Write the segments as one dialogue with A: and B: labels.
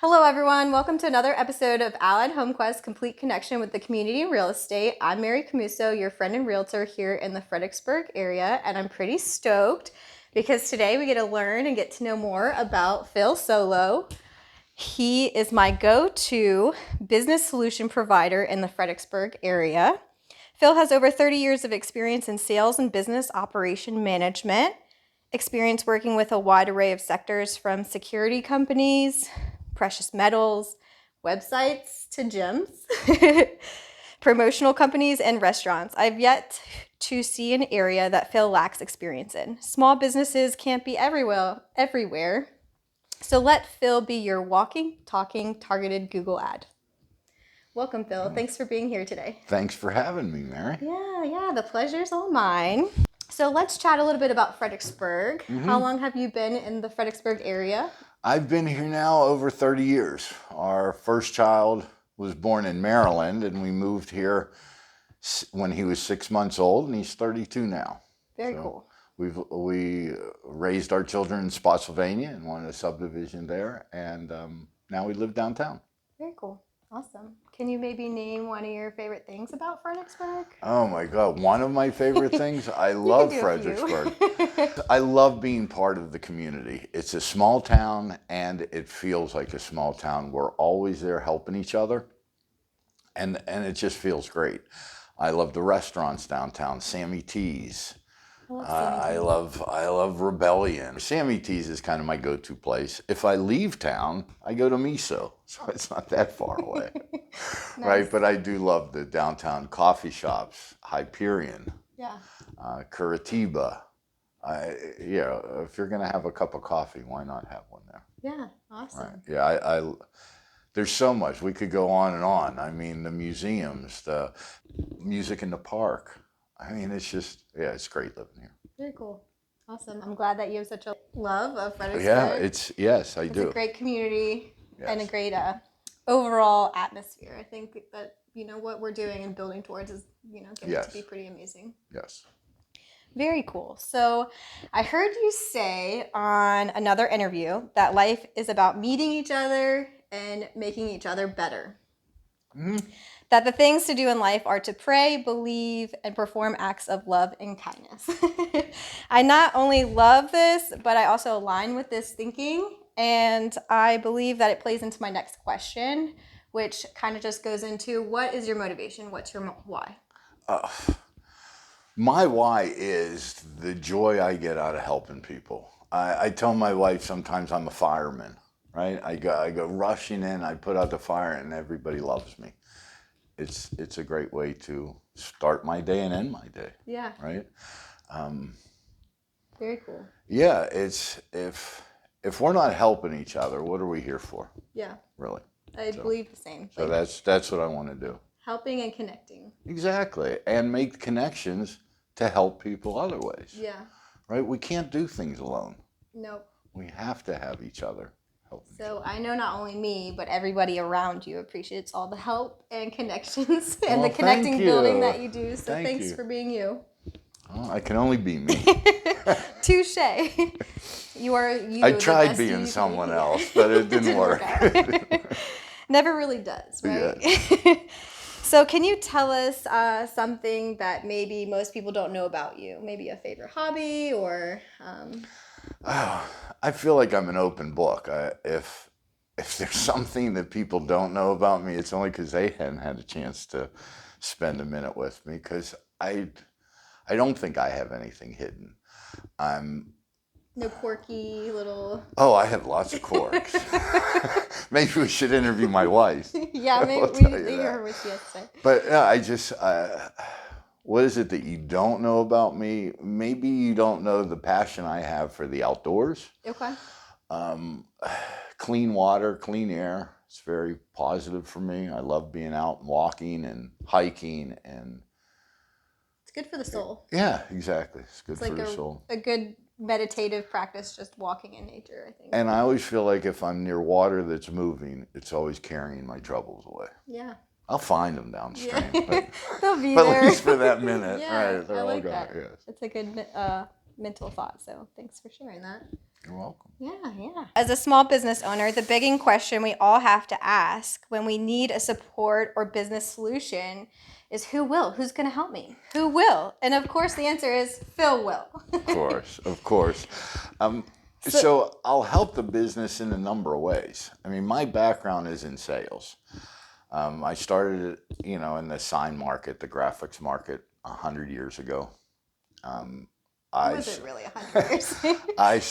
A: Hello everyone, welcome to another episode of Allied HomeQuest Complete Connection with the Community in Real Estate. I'm Mary Camuso, your friend and realtor here in the Fredericksburg area, and I'm pretty stoked because today we get to learn and get to know more about Phill Solow. He is my go-to business solution provider in the Fredericksburg area. Phill has over 30 years of experience in sales and business operation management, experience working with a wide array of sectors from security companies, precious metals, websites to gyms, promotional companies, and restaurants. I've yet to see an area that Phill lacks experience in. Small businesses can't be everywhere. So let Phill be your walking, talking, targeted Google ad. Welcome, Phill. Thanks for being here today.
B: Thanks for having me, Mary.
A: Yeah, the pleasure's all mine. So let's chat a little bit about Fredericksburg. How long have you been in the Fredericksburg area?
B: I've been here now over 30 years. Our first child was born in Maryland, and we moved here when he was 6 months old, and he's 32 now.
A: Very cool.
B: We raised our children in Spotsylvania and wanted a subdivision there, and now we live downtown.
A: Very cool. Awesome. Can you maybe name one of your favorite things about Fredericksburg?
B: Oh my God, one of my favorite things? I love Fredericksburg. I love being part of the community. It's a small town and it feels like a small town. We're always there helping each other and it just feels great. I love the restaurants downtown, Sammy T's. I love Rebellion. Sammy T's is kind of my go-to place. If I leave town, I go to Miso, so it's not that far away.
A: Nice.
B: Right? But I do love the downtown coffee shops, Hyperion, Curitiba. If you're gonna have a cup of coffee, why not have one there?
A: Yeah, awesome.
B: Right. Yeah, there's so much. We could go on and on. I mean, the museums, the music in the park. I mean, it's just, it's great living here.
A: Very cool. Awesome. I'm glad that you have such a love of Fredericksburg.
B: Yeah, I do.
A: It's a great community and a great overall atmosphere. I think that, what we're doing and building towards is, getting to be pretty amazing.
B: Yes.
A: Very cool. So I heard you say on another interview that life is about meeting each other and making each other better. Mm-hmm. That the things to do in life are to pray, believe, and perform acts of love and kindness. I not only love this, but I also align with this thinking. And I believe that it plays into my next question, which kind of just goes into what is your motivation? What's your why?
B: My why is the joy I get out of helping people. I tell my wife sometimes I'm a fireman, right? I go rushing in, I put out the fire, and everybody loves me. It's a great way to start my day and end my day.
A: Yeah.
B: Right?
A: Very cool.
B: Yeah, it's if we're not helping each other, what are we here for?
A: Yeah.
B: Really.
A: I believe the same.
B: So that's what I want to do.
A: Helping and connecting.
B: Exactly. And make connections to help people other ways.
A: Yeah.
B: Right? We can't do things alone.
A: Nope.
B: We have to have each other.
A: So I know not only me, but everybody around you appreciates all the help and connections and the connecting building that you do. So thanks for being you.
B: Oh, I can only be me.
A: Touche. You are you.
B: I tried being someone else, but it didn't work.
A: Never really does, right? Yeah. So can you tell us something that maybe most people don't know about you? Maybe a favorite hobby or...
B: I feel like I'm an open book. If there's something that people don't know about me, it's only because they hadn't had a chance to spend a minute with me, because I don't think I have anything hidden.
A: No quirky little...
B: Oh, I have lots of quirks. Maybe we should interview my wife.
A: Yeah, maybe we heard what she has to say.
B: But I just... what is it that you don't know about me? Maybe you don't know the passion I have for the outdoors.
A: Okay.
B: Clean water, clean air. It's very positive for me. I love being out and walking and hiking, and
A: it's good for the soul.
B: Yeah, exactly. It's good for the soul.
A: A good meditative practice, just walking in nature, I think.
B: And I always feel like if I'm near water that's moving, it's always carrying my troubles away.
A: Yeah.
B: I'll find them downstream.
A: Yeah. They'll be
B: but
A: there.
B: At least for that minute.
A: Yeah,
B: right, they're
A: I like
B: all
A: that.
B: gone. Yes.
A: It's a good mental thought. So thanks for sharing that.
B: You're welcome.
A: Yeah. As a small business owner, the begging question we all have to ask when we need a support or business solution is who will? Who's going to help me? Who will? And of course, the answer is Phill will.
B: Of course. So I'll help the business in a number of ways. I mean, my background is in sales. I started, in the sign market, the graphics market, 100 years ago.
A: Was it really 100 years?
B: I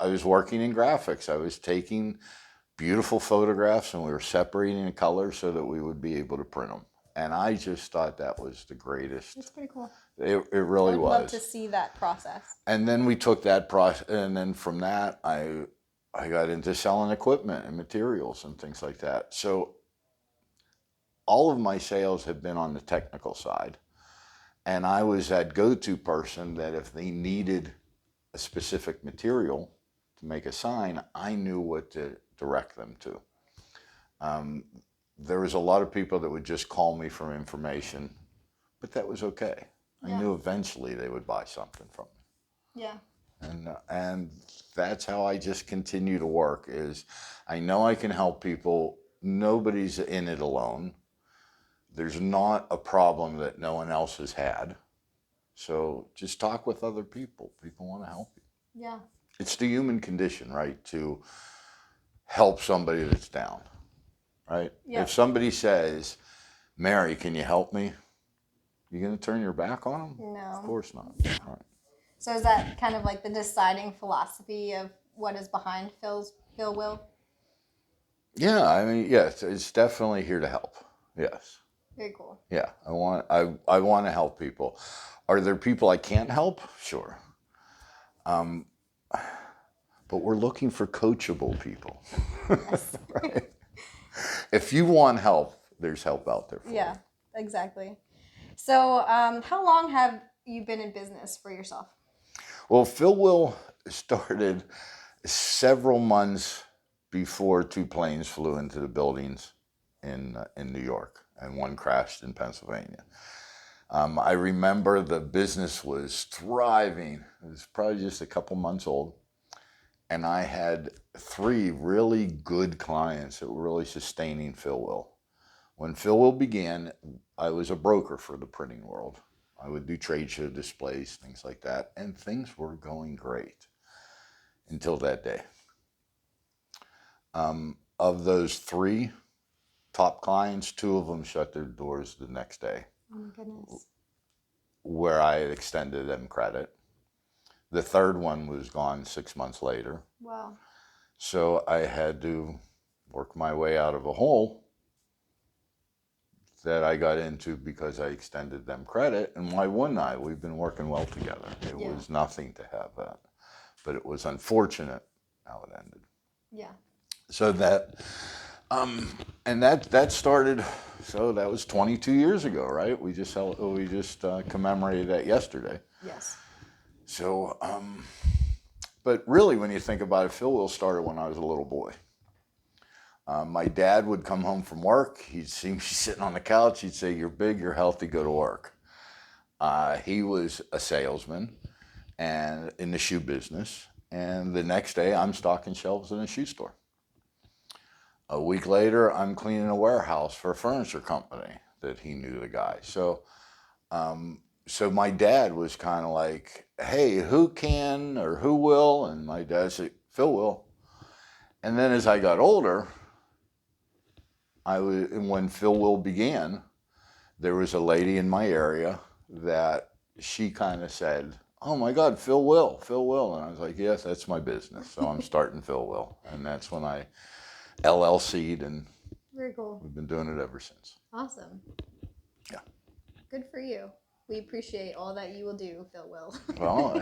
B: was working in graphics. I was taking beautiful photographs and we were separating the colors so that we would be able to print them. And I just thought that was the greatest.
A: That's pretty cool.
B: It really was.
A: I'd love to see that process.
B: And then we took that process, and then from that, I got into selling equipment and materials and things like that. So all of my sales have been on the technical side. And I was that go-to person that if they needed a specific material to make a sign, I knew what to direct them to. There was a lot of people that would just call me for information, but that was okay. I knew eventually they would buy something from me.
A: Yeah.
B: And that's how I just continue to work is I know I can help people. Nobody's in it alone. There's not a problem that no one else has had. So just talk with other people. People want to help you.
A: Yeah.
B: It's the human condition, right? To help somebody that's down, right?
A: Yeah.
B: If somebody says, Mary, can you help me? You going to turn your back on them?
A: No.
B: Of course not. Right.
A: So is that kind of like the deciding philosophy of what is behind Phill will?
B: Yeah, I mean, yes, it's definitely here to help. Yes.
A: Very cool.
B: Yeah, I want to help people. Are there people I can't help? Sure. But we're looking for coachable people.
A: Yes.
B: Right? If you want help, there's help out there for you.
A: Yeah, exactly. So how long have you been in business for yourself?
B: Well, Phill started several months before 2 planes flew into the buildings in New York and one crashed in Pennsylvania. I remember the business was thriving. It was probably just a couple months old. And I had 3 really good clients that were really sustaining Phill. When Phill began, I was a broker for the printing world. I would do trade show displays, things like that, and things were going great until that day. Of those 3 top clients, 2 of them shut their doors the next day.
A: Oh my goodness.
B: Where I had extended them credit. The 3rd one was gone 6 months later.
A: Wow.
B: So I had to work my way out of a hole that I got into because I extended them credit. And why wouldn't I? We've been working well together. It was nothing to have that. But it was unfortunate how it ended.
A: Yeah.
B: So that, and that started, so that was 22 years ago, right? We just commemorated that yesterday.
A: Yes.
B: So, but really when you think about it, Phill started when I was a little boy. My dad would come home from work. He'd see me sitting on the couch. He'd say, "You're big, you're healthy, go to work." He was a salesman and in the shoe business. And the next day I'm stocking shelves in a shoe store. A week later, I'm cleaning a warehouse for a furniture company that he knew the guy. So my dad was kind of like, "Hey, who can or who will?" And my dad said, "Phill will." And then as I got older, when Phill began, there was a lady in my area that she kind of said, "Oh my God, Phill will." And I was like, "Yes, that's my business. So I'm starting Phill will." And that's when I LLC'd, and
A: very cool.
B: We've been doing it ever since.
A: Awesome.
B: Yeah.
A: Good for you. We appreciate all that you will do, Phill will.
B: Well,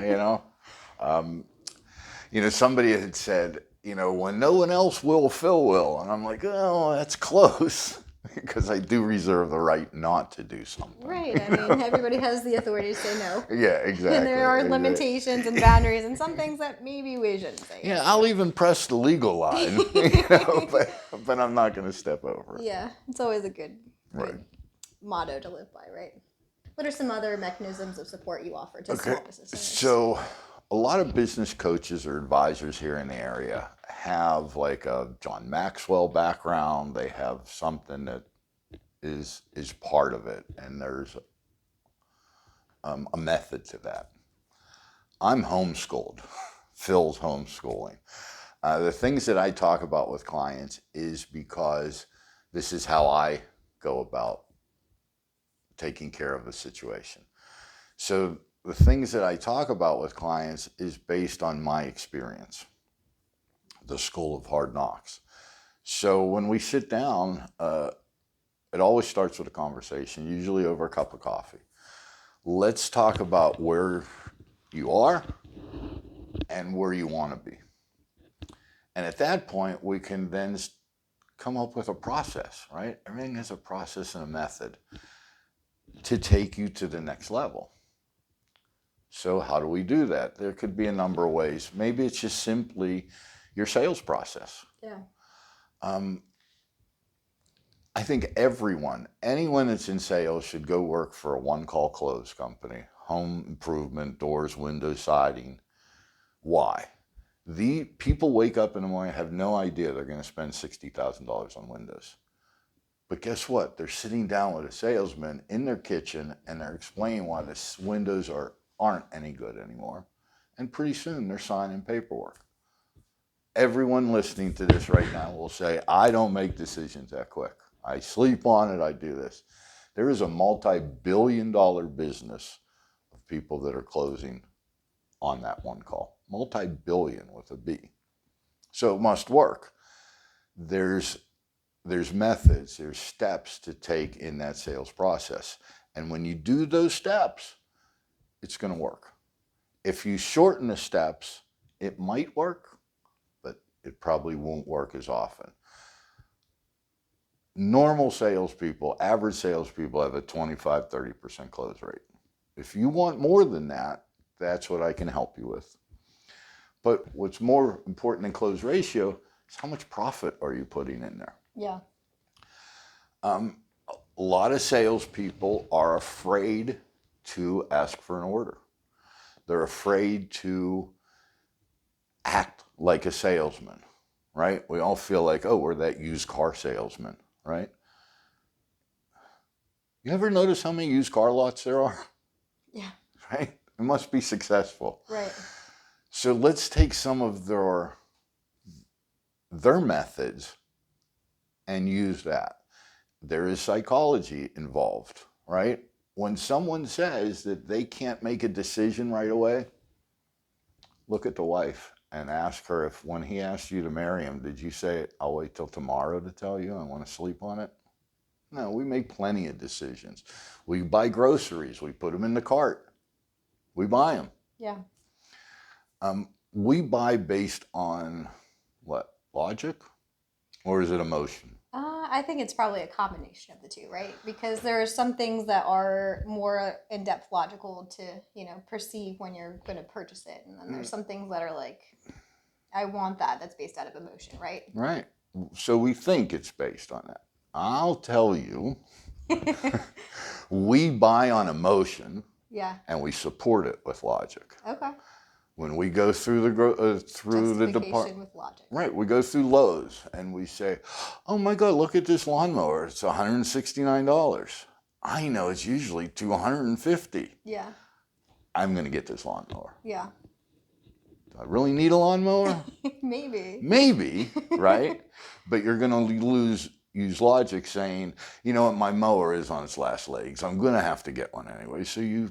B: somebody had said, when no one else will, Phill will. And I'm like, oh, that's close. Because I do reserve the right not to do something.
A: Right. I mean, everybody has the authority to say no.
B: Yeah, exactly.
A: And there are limitations and boundaries and some things that maybe we shouldn't say.
B: Yeah, I'll even press the legal line, but I'm not going to step over it.
A: Yeah, it's always a good motto to live by, right? What are some other mechanisms of support you offer to
B: Okay.
A: small business owners?
B: So a lot of business coaches or advisors here in the area have like a John Maxwell background. They have something that is part of it, and there's a method to that. I'm homeschooled. Phil's homeschooling. The things that I talk about with clients is because this is how I go about taking care of a situation. So the things that I talk about with clients is based on my experience, the school of hard knocks. So when we sit down, it always starts with a conversation, usually over a cup of coffee. Let's talk about where you are and where you want to be. And at that point, we can then come up with a process, right? Everything has a process and a method to take you to the next level. So how do we do that? There could be a number of ways. Maybe it's just simply your sales process.
A: Yeah.
B: I think anyone that's in sales should go work for a one-call close company, home improvement, doors, windows, siding. Why? The people wake up in the morning and have no idea they're going to spend $60,000 on windows. But guess what? They're sitting down with a salesman in their kitchen and they're explaining why the windows aren't any good anymore. And pretty soon they're signing paperwork. Everyone listening to this right now will say, I don't make decisions that quick. I sleep on it. I do this. There is a multi-billion-dollar business of people that are closing on that one call. Multi-billion with a B. So it must work. There's methods, there's steps to take in that sales process. And when you do those steps, it's going to work. If you shorten the steps, it might work, but it probably won't work as often. Normal salespeople, average salespeople have a 25-30% close rate. If you want more than that, that's what I can help you with. But what's more important than close ratio is how much profit are you putting in there?
A: Yeah.
B: A lot of salespeople are afraid to ask for an order. They're afraid to act like a salesman, right? We all feel like, oh, we're that used car salesman, right? You ever notice how many used car lots there are?
A: Yeah.
B: Right? It must be successful.
A: Right.
B: So let's take some of their methods and use that. There is psychology involved, right? When someone says that they can't make a decision right away, look at the wife and ask her if when he asked you to marry him, did you say, I'll wait till tomorrow to tell you, I want to sleep on it? No, we make plenty of decisions. We buy groceries, we put them in the cart. We buy them.
A: Yeah.
B: We buy based on what? Logic? Or is it emotion?
A: I think it's probably a combination of the two, right? Because there are some things that are more in-depth logical to, perceive when you're going to purchase it. And then there's some things that are like, I want that's based out of emotion, right?
B: Right. So we think it's based on that. I'll tell you, we buy on emotion.
A: Yeah.
B: And we support it with logic.
A: Okay.
B: When we go through the department
A: with logic.
B: Right, we go through Lowe's and we say, oh my God, look at this lawnmower. It's $169. I know it's usually $250.
A: Yeah.
B: I'm going to get this lawnmower.
A: Yeah.
B: Do I really need a lawnmower?
A: Maybe.
B: Maybe, right? But you're going to use logic saying, you know what, my mower is on its last legs. I'm going to have to get one anyway. So you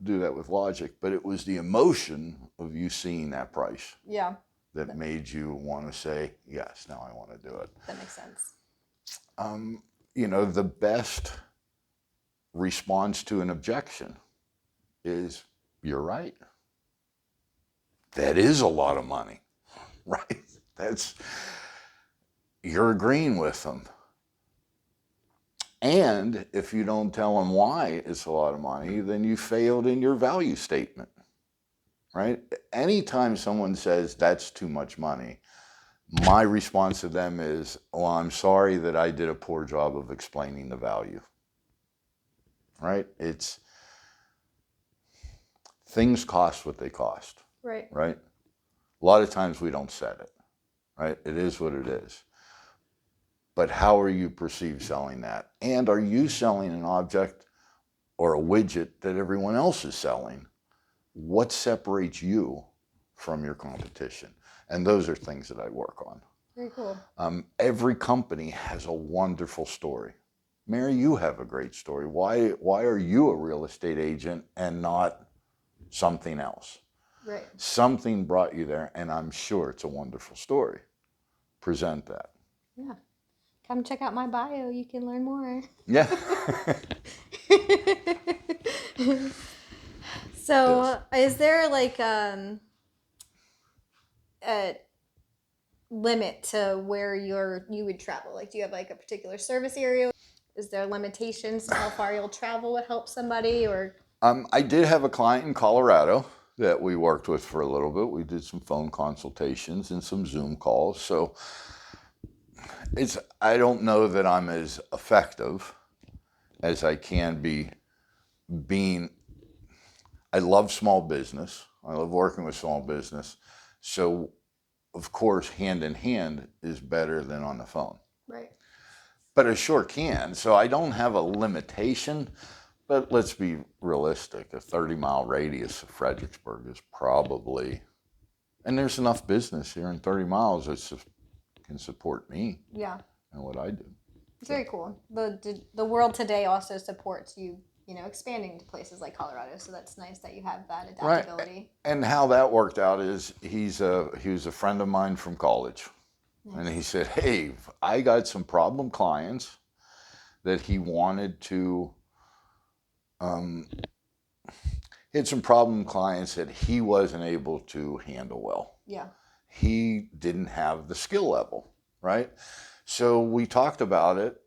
B: do that with logic. But it was the emotion of you seeing that price.
A: Yeah.
B: That made you want to say, yes, now I want to do it.
A: That makes sense.
B: The best response to an objection is, you're right. That is a lot of money, right? You're agreeing with them. And if you don't tell them why it's a lot of money, then you failed in your value statement, right? Anytime someone says that's too much money, my response to them is, well, I'm sorry that I did a poor job of explaining the value, right? things cost what they cost,
A: Right.
B: right? A lot of times we don't set it, right? It is what it is. But how are you perceived selling that? And are you selling an object or a widget that everyone else is selling? What separates you from your competition? And those are things that I work on.
A: Very cool.
B: Every company has a wonderful story. Mary, you have a great story. Why are you a real estate agent and not something else?
A: Right. Something
B: brought you there, and I'm sure it's a wonderful story. Present that.
A: Yeah. Come check out my bio. You can learn more.
B: Yeah.
A: So, is there like a limit to where you would travel? Like, do you have like a particular service area? Is there limitations to how far you'll travel to help somebody, or?
B: I did have a client in Colorado that we worked with for a little bit. We did some phone consultations and some Zoom calls. So I don't know that I'm as effective as I can be being. I love small business. I love working with small business. So, of course, hand in hand is better than on the phone.
A: Right.
B: But I sure can. So I don't have a limitation. But let's be realistic. A 30-mile radius of Fredericksburg is probably, and there's enough business here in 30 miles that can support me.
A: Yeah.
B: And what I do.
A: It's very cool. The world today also supports you, expanding to places like Colorado. So that's nice that you have that adaptability.
B: Right. And how that worked out is he was a friend of mine from college. Nice. And he said, hey, I got some problem clients that he wanted to, he had some problem clients that he wasn't able to handle well.
A: Yeah.
B: He didn't have the skill level, right? So we talked about it.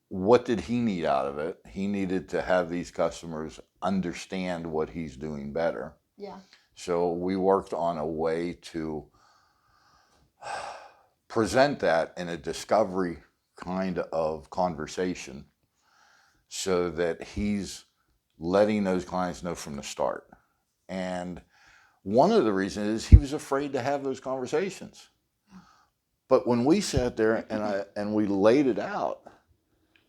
B: What did he need out of it? He needed to have these customers understand what he's doing better.
A: Yeah.
B: So we worked on a way to present that in a discovery kind of conversation so that he's letting those clients know from the start. And one of the reasons is he was afraid to have those conversations. But when we sat there and we laid it out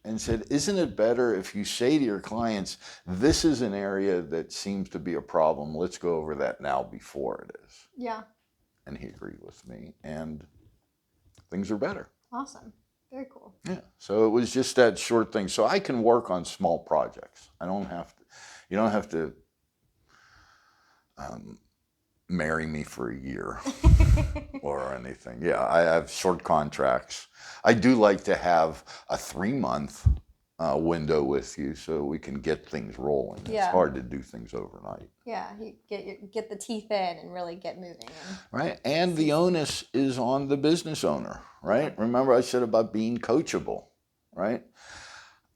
B: and said, isn't it better if you say to your clients, this is an area that seems to be a problem. Let's go over that now before it is.
A: Yeah. And
B: he agreed with me, and things are better.
A: Awesome. Very cool.
B: Yeah. So it was just that short thing. So I can work on small projects. You don't have to marry me for a year or anything. Yeah, I have short contracts. I do like to have a 3-month window with you so we can get things rolling. Yeah. It's hard to do things overnight.
A: Yeah, you get the teeth in and really get moving.
B: Right, and the onus is on the business owner, right? Yeah. Remember I said about being coachable, right?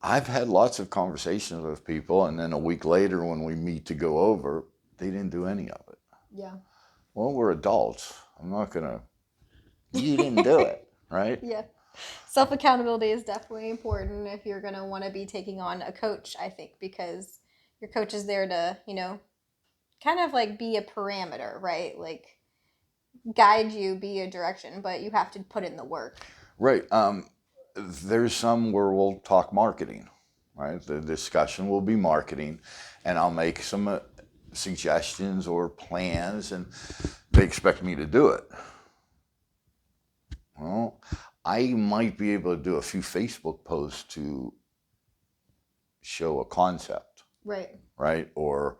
B: I've had lots of conversations with people, and then a week later when we meet to go over, they didn't do any of it.
A: Yeah.
B: Well, we're adults. I'm not going to, you didn't do it, right?
A: Yeah. Self-accountability is definitely important if you're going to want to be taking on a coach, I think, because your coach is there to, kind of like be a parameter, right? Like guide you, be a direction, but you have to put in the work.
B: Right. There's some where we'll talk marketing, right? The discussion will be marketing, and I'll make some suggestions or plans, and they expect me to do it. Well, I might be able to do a few Facebook posts to show a concept.
A: Right.
B: Right? Or,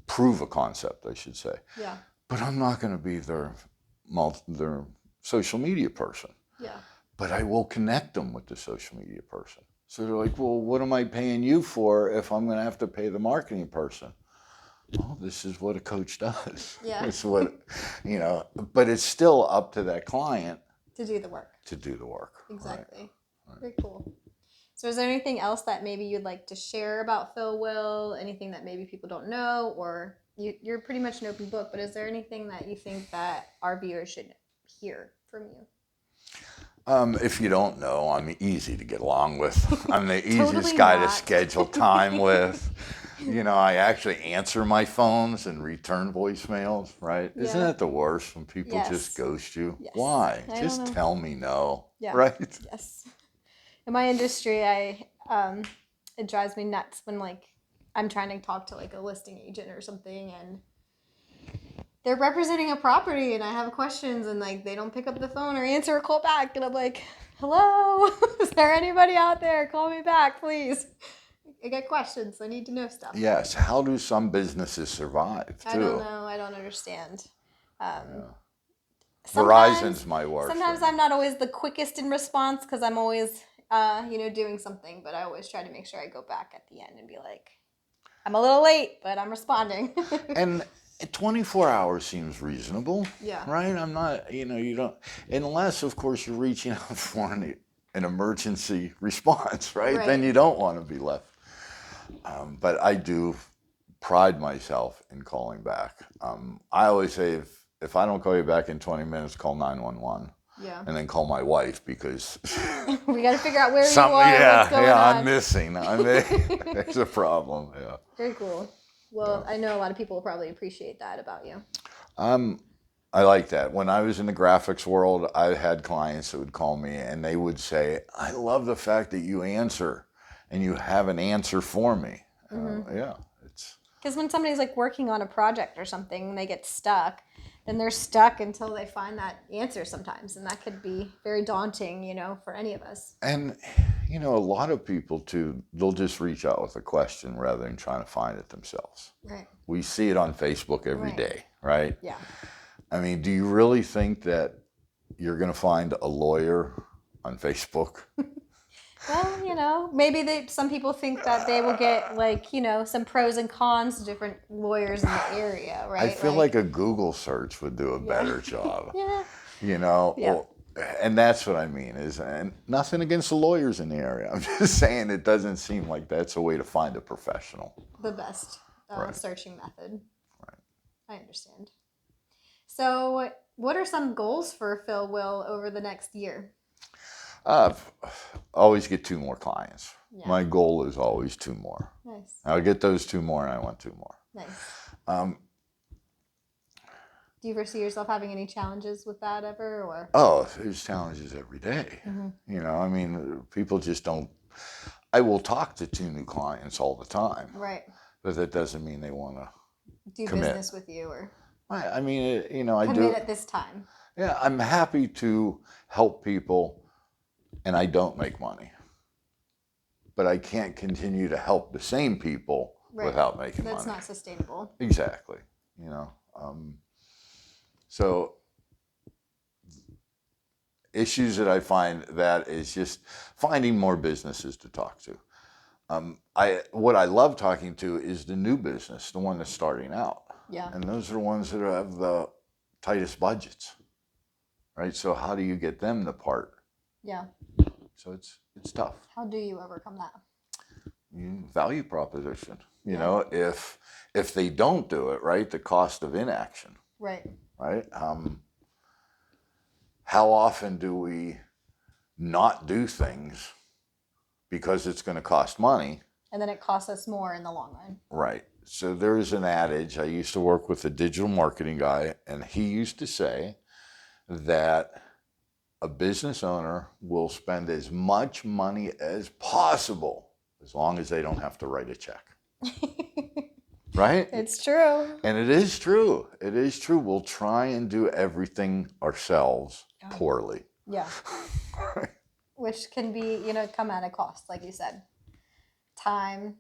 B: prove a concept, I should say.
A: Yeah.
B: But I'm not going to be their social media person.
A: Yeah.
B: But I will connect them with the social media person. So they're like, well, what am I paying you for if I'm going to have to pay the marketing person? Well, this is what a coach does.
A: Yeah.
B: It's what, but it's still up to that client.
A: To do the work. Exactly. Right. Very cool. So is there anything else that maybe you'd like to share about Phill Will? Anything that maybe people don't know? Or you're pretty much an open book, but is there anything that you think that our viewers should hear from you?
B: If you don't know, I'm easy to get along with. I'm the easiest guy to schedule time with. I actually answer my phones and return voicemails, right?
A: Yeah.
B: Isn't that the worst when people
A: Yes.
B: just ghost you?
A: Yes.
B: Why?
A: I
B: Just
A: don't know.
B: tell me no,
A: Yeah.
B: right?
A: Yes. In my industry, it drives me nuts when I'm trying to talk to a listing agent or something, and they're representing a property and I have questions and they don't pick up the phone or answer a call back, and I'm like, hello, is there anybody out there? Call me back, please. I got questions. I need to know stuff.
B: Yes. How do some businesses survive too?
A: I don't know. I don't understand.
B: Verizon's my worst.
A: Sometimes I'm not always the quickest in response because I'm always, doing something, but I always try to make sure I go back at the end and be like, I'm a little late, but I'm responding.
B: And 24 hours seems reasonable.
A: Yeah.
B: Right? I'm not, you don't, unless, of course, you're reaching out for an emergency response, right? Then you don't want to be left. But I do pride myself in calling back. I always say if I don't call you back in 20 minutes, call 911.
A: Yeah.
B: And then call my wife because
A: we got to figure out where you are. What's going on.
B: I'm missing. There's a problem. Yeah.
A: Very cool. Well, I know a lot of people will probably appreciate that about you.
B: I like that. When I was in the graphics world, I had clients that would call me and they would say, I love the fact that you answer and you have an answer for me. Yeah.
A: Because when somebody's working on a project or something and they get stuck, then they're stuck until they find that answer sometimes. And that could be very daunting, for any of us.
B: And, a lot of people too, they'll just reach out with a question rather than trying to find it themselves.
A: Right.
B: We see it on Facebook every day, right?
A: Yeah.
B: I mean, do you really think that you're going to find a lawyer on Facebook?
A: Well, maybe some people think that they will get some pros and cons to different lawyers in the area, right?
B: I feel like a Google search would do a better job.
A: Yeah.
B: Yeah. And that's what I mean and nothing against the lawyers in the area. I'm just saying it doesn't seem like that's a way to find a professional.
A: The best searching method.
B: Right.
A: I understand. So, what are some goals for Phill Will over the next year?
B: Always get 2 more clients.
A: Yeah.
B: My goal is always 2 more.
A: Nice.
B: I'll get those 2 more and I want 2 more.
A: Nice. Do you foresee yourself having any challenges with that ever, or?
B: Oh, there's challenges every day.
A: Mm-hmm.
B: People just don't. I will talk to 2 new clients all the time.
A: Right.
B: But that doesn't mean they want to
A: do
B: commit.
A: Business with you, or?
B: I mean, I do.
A: Commit at this time.
B: Yeah, I'm happy to help people, and I don't make money. But I can't continue to help the same people without making money.
A: That's not sustainable.
B: Exactly. So issues that I find that is just finding more businesses to talk to. What I love talking to is the new business, the one that's starting out.
A: Yeah.
B: And those are the ones that have the tightest budgets, right? So how do you get them to part?
A: Yeah.
B: So it's tough.
A: How do you overcome that?
B: Value proposition. If they don't do it, right, the cost of inaction.
A: Right.
B: Right? How often do we not do things because it's going to cost money?
A: And then it costs us more in the long run.
B: Right. So there's an adage. I used to work with a digital marketing guy, and he used to say that a business owner will spend as much money as possible as long as they don't have to write a check. Right?
A: It's true.
B: And it is true. It is true. We'll try and do everything ourselves poorly.
A: Yeah.
B: Right.
A: Which can be, come at a cost, like you said. Time,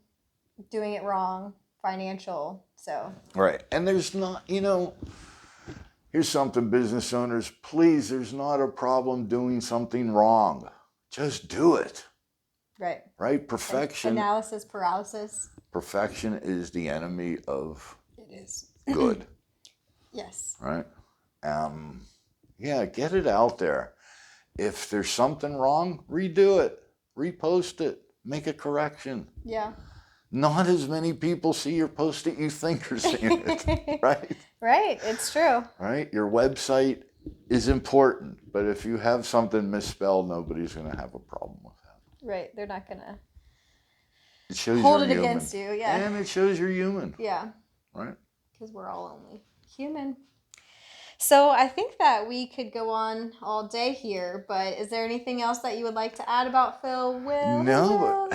A: doing it wrong, financial, so.
B: Right. And there's not, here's something, business owners, please, there's not a problem doing something wrong. Just do it.
A: Right.
B: Right? Perfection.
A: Analysis paralysis.
B: Perfection is the enemy of
A: good. Yes.
B: Right? Get it out there. If there's something wrong, redo it. Repost it. Make a correction.
A: Yeah.
B: Not as many people see your post that you think are seeing it. Right?
A: Right. It's true.
B: Right? Your website is important, but if you have something misspelled, nobody's going to have a problem with that.
A: Right. They're not going to.
B: It shows
A: hold
B: you're
A: it
B: human.
A: against you. Yeah.
B: And it shows you're human.
A: Yeah.
B: Right.
A: Because we're all only human. So I think that we could go on all day here, but is there anything else that you would like to add about Phill?
B: No,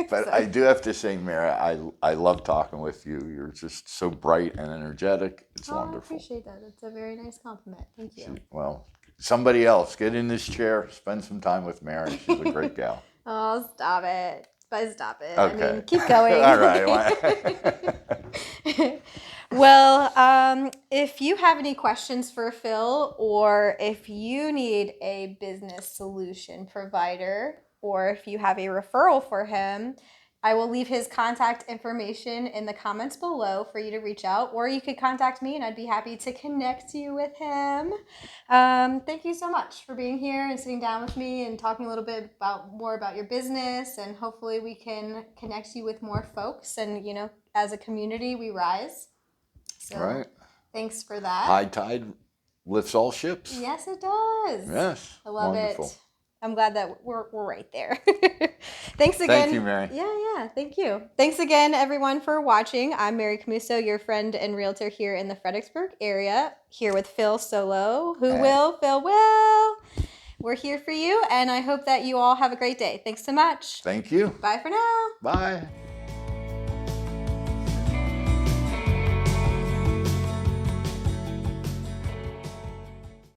B: but
A: So-
B: I do have to say, Mary, I love talking with you. You're just so bright and energetic. It's wonderful.
A: I appreciate that. It's a very nice compliment. Thank you.
B: Well, somebody else, get in this chair, spend some time with Mary. She's a great gal.
A: Oh, stop it. But stop it.
B: Okay.
A: I mean, keep going.
B: All right.
A: Well, if you have any questions for Phill, or if you need a business solution provider, or if you have a referral for him, I will leave his contact information in the comments below for you to reach out, or you could contact me and I'd be happy to connect you with him. Thank you so much for being here and sitting down with me and talking a little bit more about your business, and hopefully we can connect you with more folks, and as a community we rise. So
B: Right.
A: Thanks for that.
B: High tide lifts all ships.
A: Yes, it does.
B: Yes.
A: I love
B: Wonderful.
A: it. I'm glad that we're right there. Thanks again.
B: Thank you, Mary.
A: Yeah, thank you. Thanks again, everyone, for watching. I'm Mary Camuso, your friend and realtor here in the Fredericksburg area, here with Phill Solow. Phill will. We're here for you, and I hope that you all have a great day. Thanks so much.
B: Thank you.
A: Bye for now.
B: Bye.